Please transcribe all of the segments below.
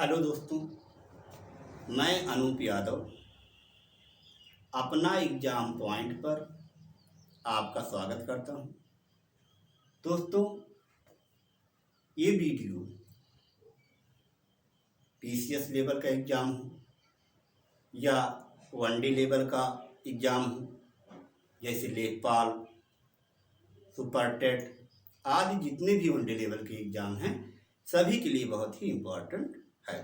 Hello दोस्तों, मैं अनूप यादव अपना एग्ज़ाम पॉइंट पर आपका स्वागत करता हूं। दोस्तों, ये वीडियो पीसीएस लेवल का एग्ज़ाम हो या वनडे लेवल का एग्ज़ाम हो, जैसे लेखपाल, सुपर टेट आदि जितने भी वनडे लेवल के एग्ज़ाम हैं, सभी के लिए बहुत ही इम्पोर्टेंट है।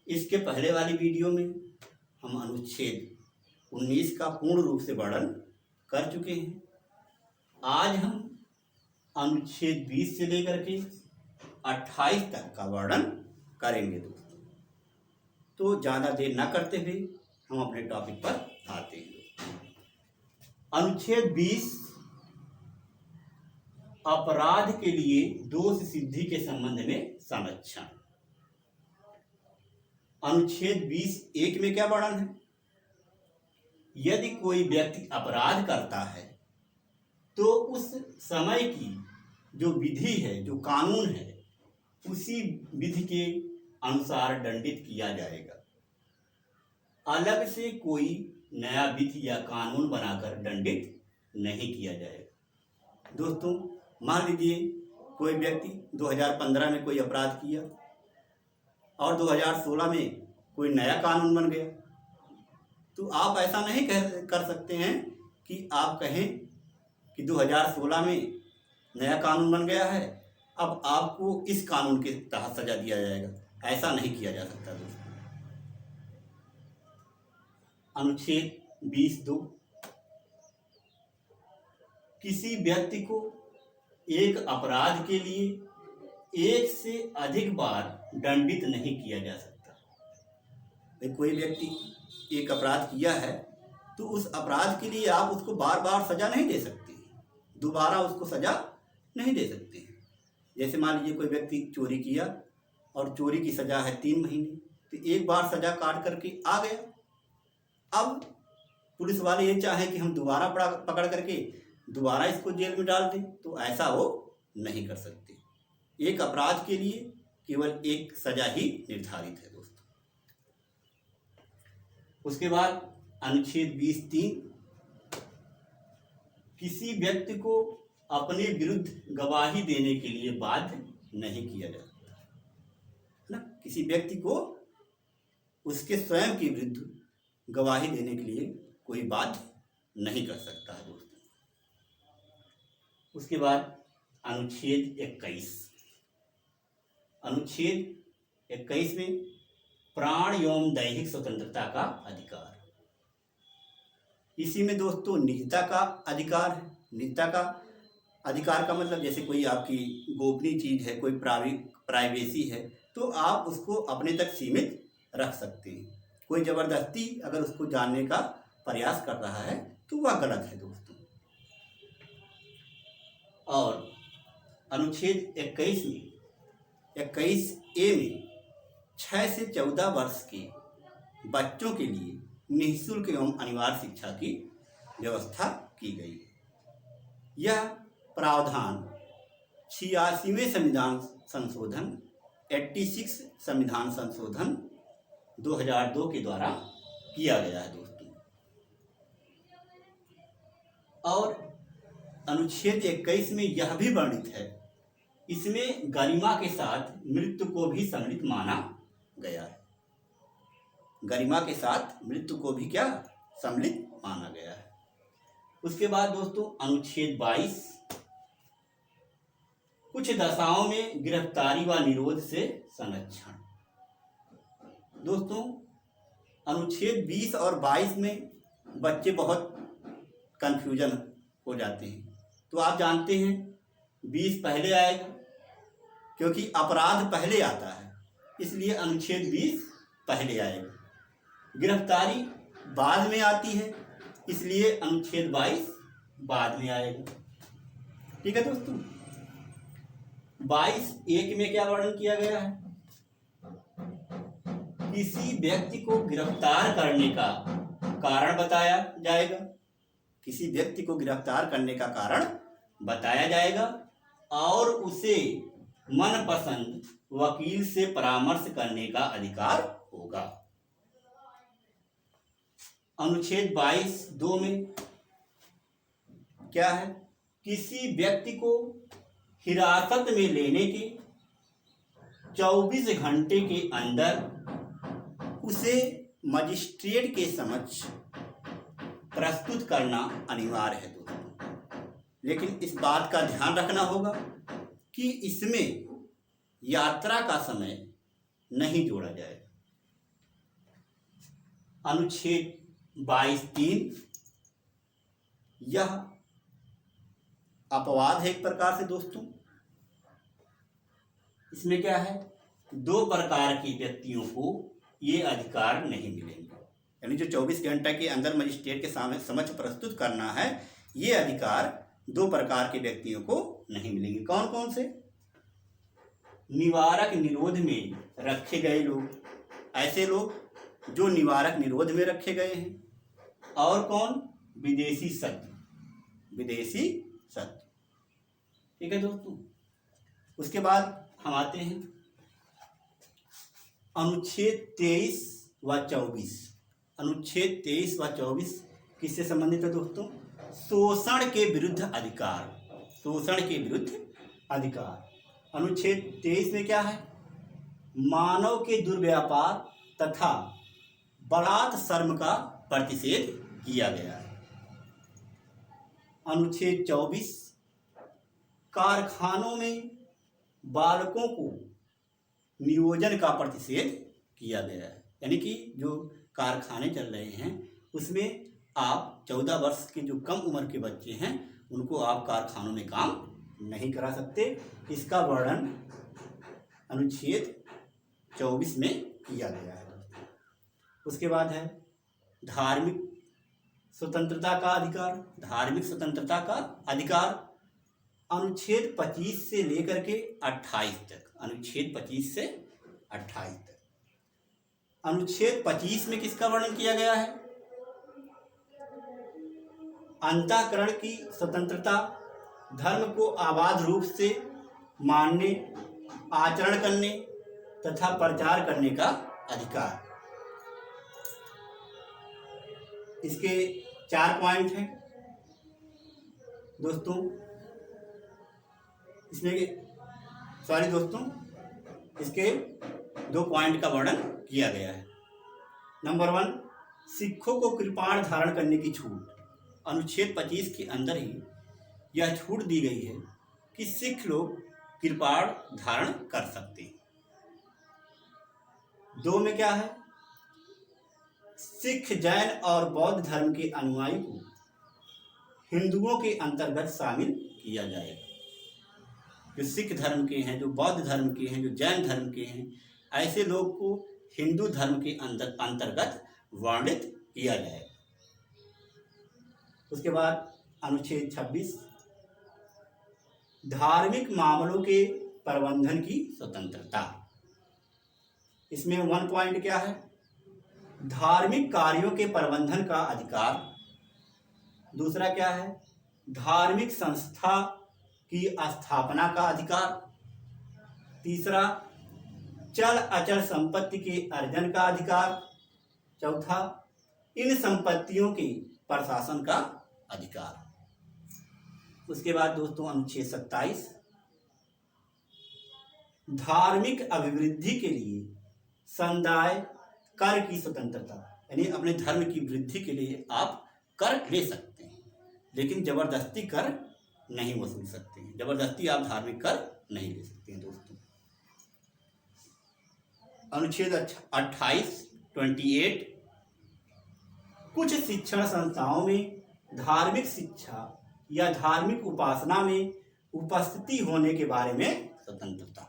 इसके पहले वाली वीडियो में हम अनुच्छेद 19 का पूर्ण रूप से वर्णन कर चुके हैं। आज हम अनुच्छेद 20 से लेकर के 28 तक का वर्णन करेंगे दोस्तों। तो ज़्यादा देर न करते हुए हम अपने टॉपिक पर आते हैं। अनुच्छेद 20 अपराध के लिए दोष सिद्धि के संबंध में संरक्षण। अनुच्छेद 20(1) में क्या वर्णन है? यदि कोई व्यक्ति अपराध करता है तो उस समय की जो विधि है, जो कानून है, उसी विधि के अनुसार दंडित किया जाएगा। अलग से कोई नया विधि या कानून बनाकर दंडित नहीं किया जाएगा। दोस्तों, मान लीजिए कोई व्यक्ति 2015 में कोई अपराध किया और 2016 में कोई नया कानून बन गया, तो आप ऐसा नहीं कर सकते हैं कि आप कहें कि 2016 में नया कानून बन गया है, अब आपको इस कानून के तहत सजा दिया जाएगा। ऐसा नहीं किया जा सकता दोस्तों। अनुच्छेद 20(2) किसी व्यक्ति को एक अपराध के लिए एक से अधिक बार दंडित नहीं किया जा सकता। कोई व्यक्ति एक अपराध किया है तो उस अपराध के लिए आप उसको बार बार सजा नहीं दे सकते, दोबारा उसको सजा नहीं दे सकते। जैसे मान लीजिए कोई व्यक्ति चोरी किया और चोरी की सजा है 3 महीने, तो एक बार सजा काट करके आ गया। अब पुलिस वाले ये चाहें कि हम दोबारा पकड़ करके दोबारा इसको जेल में डाल दें, तो ऐसा वो नहीं कर सकते। एक अपराध के लिए केवल एक सजा ही निर्धारित है दोस्तों। उसके बाद अनुच्छेद 20(3) किसी व्यक्ति को अपने विरुद्ध गवाही देने के लिए बाध्य नहीं किया जा सकता ना। किसी व्यक्ति को उसके स्वयं के विरुद्ध गवाही देने के लिए कोई बाध्य नहीं कर सकता है दोस्तों। उसके बाद अनुच्छेद 21। अनुच्छेद 21 में प्राण एवं दैहिक स्वतंत्रता का अधिकार। इसी में दोस्तों निजता का अधिकार है। निजता का अधिकार का मतलब जैसे कोई आपकी गोपनीय चीज़ है, कोई प्राइवेसी है, तो आप उसको अपने तक सीमित रख सकते हैं। कोई ज़बरदस्ती अगर उसको जानने का प्रयास कर रहा है तो वह गलत है दोस्तों। और अनुच्छेद 21 में 21(a) में 6 से 14 वर्ष के बच्चों के लिए निःशुल्क एवं अनिवार्य शिक्षा की व्यवस्था की गई है। यह प्रावधान 86वें संविधान संशोधन 86 संविधान संशोधन 2002 के द्वारा किया गया है दोस्तों। और अनुच्छेद 21 में यह भी वर्णित है, इसमें गरिमा के साथ मृत्यु को भी सम्मिलित माना गया है। गरिमा के साथ मृत्यु को भी क्या सम्मिलित माना गया है। उसके बाद दोस्तों अनुच्छेद 22 कुछ दशाओं में गिरफ्तारी व निरोध से संरक्षण। दोस्तों, अनुच्छेद 20 और 22 में बच्चे बहुत कंफ्यूजन हो जाते हैं। तो आप जानते हैं 20 पहले आएगा क्योंकि अपराध पहले आता है, इसलिए अनुच्छेद 20 पहले आएगा। गिरफ्तारी बाद में आती है, इसलिए अनुच्छेद 22 बाद में आएगा। ठीक है दोस्तों। 22(1) में क्या वर्णन किया गया है? किसी व्यक्ति को गिरफ्तार करने का कारण बताया जाएगा। किसी व्यक्ति को गिरफ्तार करने का कारण बताया जाएगा और उसे मनपसंद वकील से परामर्श करने का अधिकार होगा। अनुच्छेद 22(2) में क्या है? किसी व्यक्ति को हिरासत में लेने के 24 घंटे के अंदर उसे मजिस्ट्रेट के समक्ष प्रस्तुत करना अनिवार्य है दोस्तों। लेकिन इस बात का ध्यान रखना होगा कि इसमें यात्रा का समय नहीं जोड़ा जाएगा। अनुच्छेद 22(3) यह अपवाद है एक प्रकार से दोस्तों। इसमें क्या है? 2 प्रकार के व्यक्तियों को ये अधिकार नहीं मिलेंगे, यानी जो 24 घंटे के अंदर मजिस्ट्रेट के सामने समक्ष प्रस्तुत करना है, ये अधिकार 2 प्रकार के व्यक्तियों को नहीं मिलेंगे। कौन कौन से? निवारक निरोध में रखे गए लोग, ऐसे लोग जो निवारक निरोध में रखे गए हैं। और कौन? विदेशी सत्य, विदेशी सत्य। ठीक है दोस्तों। उसके बाद हम आते हैं अनुच्छेद 23 व 24। अनुच्छेद 23 व 24 किससे संबंधित है दोस्तों? शोषण के विरुद्ध अधिकार, शोषण के विरुद्ध अधिकार। अनुच्छेद 23 में क्या है? मानव के दुर्व्यापार तथा बलात् श्रम का प्रतिषेध किया गया है। अनुच्छेद 24 कारखानों में बालकों को नियोजन का प्रतिषेध किया गया है, यानी कि जो कारखाने चल रहे हैं उसमें आप 14 वर्ष के जो कम उम्र के बच्चे हैं उनको आप कारखानों में काम नहीं करा सकते। इसका वर्णन अनुच्छेद 24 में किया गया है। उसके बाद है धार्मिक स्वतंत्रता का अधिकार। धार्मिक स्वतंत्रता का अधिकार अनुच्छेद 25 से लेकर के 28 तक, अनुच्छेद 25 से 28 तक। अनुच्छेद 25 में किसका वर्णन किया गया है? अंतःकरण की स्वतंत्रता, धर्म को आबाद रूप से मानने, आचरण करने तथा प्रचार करने का अधिकार। इसके 4 पॉइंट हैं दोस्तों। इसके 2 पॉइंट का वर्णन किया गया है। नंबर 1, सिखों को कृपाण धारण करने की छूट। अनुच्छेद 25 के अंदर ही यह छूट दी गई है कि सिख लोग कृपाण धारण कर सकते हैं। 2 में क्या है? सिख, जैन और बौद्ध धर्म के अनुयायी को हिंदुओं के अंतर्गत शामिल किया जाएगा। जो सिख धर्म के हैं, जो बौद्ध धर्म के हैं, जो जैन धर्म के हैं, ऐसे लोग को हिंदू धर्म के अंतर्गत वर्णित किया जाएगा। उसके बाद अनुच्छेद 26 धार्मिक मामलों के प्रबंधन की स्वतंत्रता। इसमें 1 पॉइंट क्या है? धार्मिक कार्यों के प्रबंधन का अधिकार। दूसरा क्या है? धार्मिक संस्था की स्थापना का अधिकार। तीसरा, चल अचल संपत्ति के अर्जन का अधिकार। चौथा, इन संपत्तियों के प्रशासन का अधिकार। उसके बाद दोस्तों अनुच्छेद 27 धार्मिक अभिवृद्धि के लिए संदाय कर की स्वतंत्रता, यानी अपने धर्म की वृद्धि के लिए आप कर ले सकते हैं, लेकिन जबरदस्ती कर नहीं वसूल सकते हैं। जबरदस्ती आप धार्मिक कर नहीं ले सकते हैं दोस्तों। अनुच्छेद 28 कुछ शिक्षण संस्थाओं में धार्मिक शिक्षा या धार्मिक उपासना में उपस्थिति होने के बारे में स्वतंत्रता।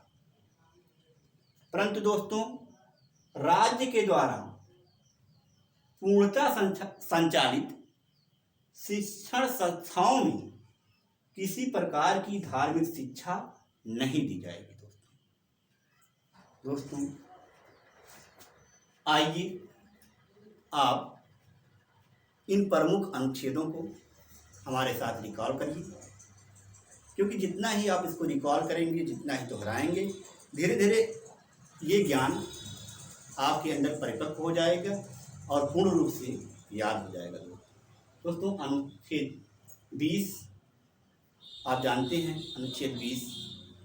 परंतु दोस्तों राज्य के द्वारा पूर्णतः संचालित शिक्षण संस्थाओं में किसी प्रकार की धार्मिक शिक्षा नहीं दी जाएगी दोस्तों। आइए आप इन प्रमुख अनुच्छेदों को हमारे साथ रिकॉल करिए, क्योंकि जितना ही आप इसको रिकॉल करेंगे, जितना ही दोहराएंगे, धीरे धीरे ये ज्ञान आपके अंदर परिपक्व हो जाएगा और पूर्ण रूप से याद हो जाएगा। दोस्तों अनुच्छेद 20 आप जानते हैं, अनुच्छेद 20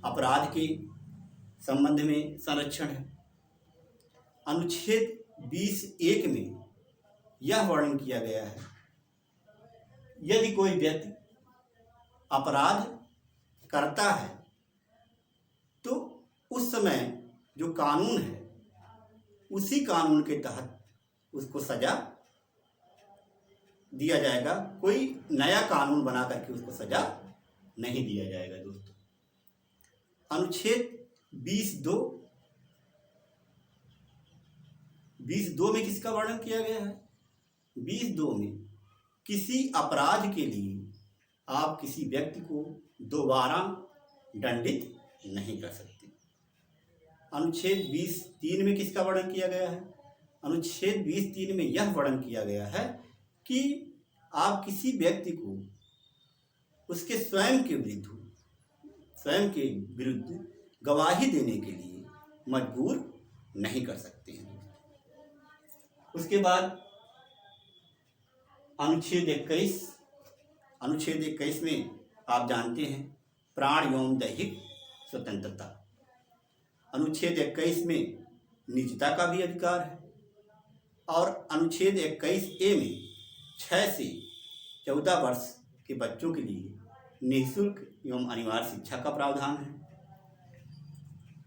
अपराध के संबंध में संरक्षण है। अनुच्छेद 20(1) में यह वर्णन किया गया है, यदि कोई व्यक्ति अपराध करता है तो उस समय जो कानून है उसी कानून के तहत उसको सजा दिया जाएगा, कोई नया कानून बना करके उसको सजा नहीं दिया जाएगा। दोस्तों अनुच्छेद 20(2) में किसका वर्णन किया गया है? 20(2) में किसी अपराध के लिए आप किसी व्यक्ति को दोबारा दंडित नहीं कर सकते। अनुच्छेद 20(3) में किसका वर्णन किया गया है? अनुच्छेद 20(3) में यह वर्णन किया गया है कि आप किसी व्यक्ति को उसके स्वयं के विरुद्ध गवाही देने के लिए मजबूर नहीं कर सकते हैं। उसके बाद अनुच्छेद 21 में आप जानते हैं प्राण एवं दैहिक स्वतंत्रता। अनुच्छेद 21 में निजता का भी अधिकार है और अनुच्छेद 21(a) में 6 से 14 वर्ष के बच्चों के लिए निःशुल्क एवं अनिवार्य शिक्षा का प्रावधान है।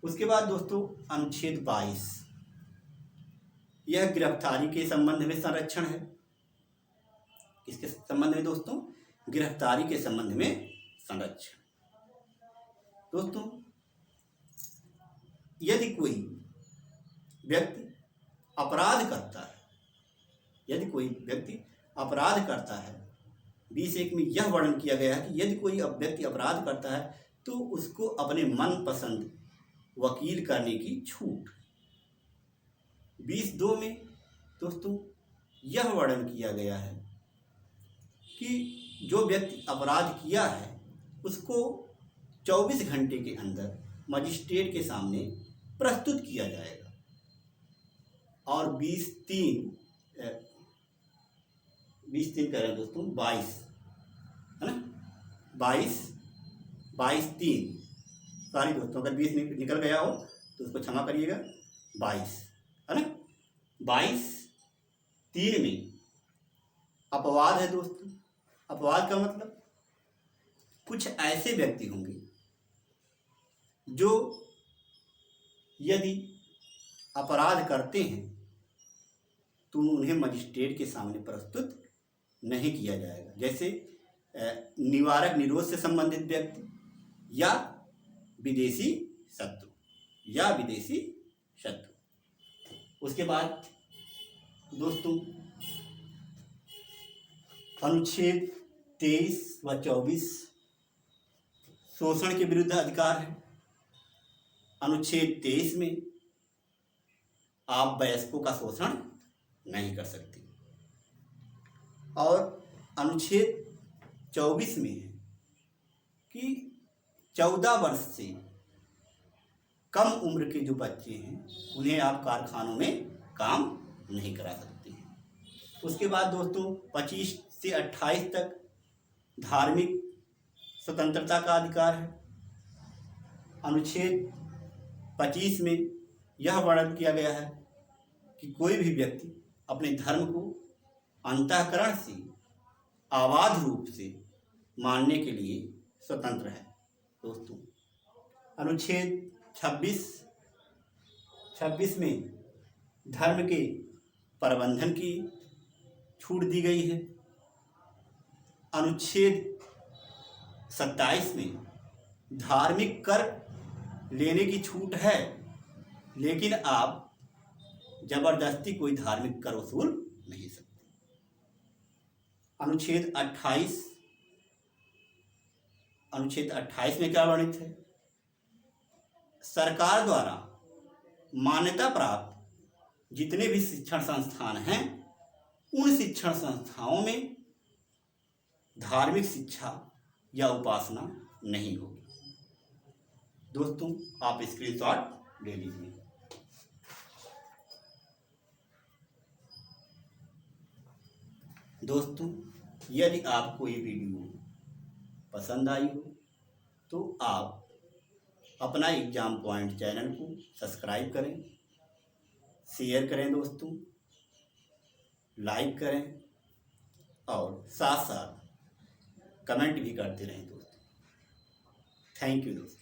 उसके बाद दोस्तों अनुच्छेद 22 यह गिरफ्तारी के संबंध में संरक्षण है। किसके संबंध में दोस्तों? गिरफ्तारी के संबंध में संरक्षण। दोस्तों यदि कोई व्यक्ति अपराध करता है 20(1) में यह वर्णन किया गया है कि यदि कोई व्यक्ति अपराध करता है तो उसको अपने मनपसंद वकील करने की छूट। 20(2) में दोस्तों यह वर्णन किया गया है कि जो व्यक्ति अपराध किया है उसको 24 घंटे के अंदर मजिस्ट्रेट के सामने प्रस्तुत किया जाएगा। और 20(3) कह रहे हैं दोस्तों 22 है ना, 22(3) सॉरी दोस्तों, अगर 20 निकल गया हो तो उसको क्षमा करिएगा, 22 है ना। 22(3) में अपवाद है दोस्तों। अपवाद का मतलब कुछ ऐसे व्यक्ति होंगे जो यदि अपराध करते हैं तो उन्हें मजिस्ट्रेट के सामने प्रस्तुत नहीं किया जाएगा, जैसे निवारक निरोध से संबंधित व्यक्ति या विदेशी शत्रु। उसके बाद दोस्तों अनुच्छेद 23 व 24 शोषण के विरुद्ध अधिकार है। अनुच्छेद 23 में आप वयस्कों का शोषण नहीं कर सकते और अनुच्छेद 24 में है कि 14 वर्ष से कम उम्र के जो बच्चे हैं उन्हें आप कारखानों में काम नहीं करा सकते हैं। उसके बाद दोस्तों 25 से 28 तक धार्मिक स्वतंत्रता का अधिकार है। अनुच्छेद 25 में यह वर्णन किया गया है कि कोई भी व्यक्ति अपने धर्म को अंतःकरण से अबाध रूप से मानने के लिए स्वतंत्र है। दोस्तों अनुच्छेद 26 में धर्म के प्रबंधन की छूट दी गई है। अनुच्छेद 27 में धार्मिक कर लेने की छूट है, लेकिन आप जबरदस्ती कोई धार्मिक कर वसूल नहीं सकते। अनुच्छेद 28 में क्या वर्णित है? सरकार द्वारा मान्यता प्राप्त जितने भी शिक्षण संस्थान हैं उन शिक्षण संस्थाओं में धार्मिक शिक्षा या उपासना नहीं होगी। दोस्तों आप स्क्रीनशॉट ले लीजिए। दोस्तों यदि आपको ये वीडियो पसंद आई हो तो आप अपना एग्जाम पॉइंट चैनल को सब्सक्राइब करें, शेयर करें दोस्तों, लाइक करें और साथ साथ कमेंट भी करते रहें दोस्तों। थैंक यू दोस्तों।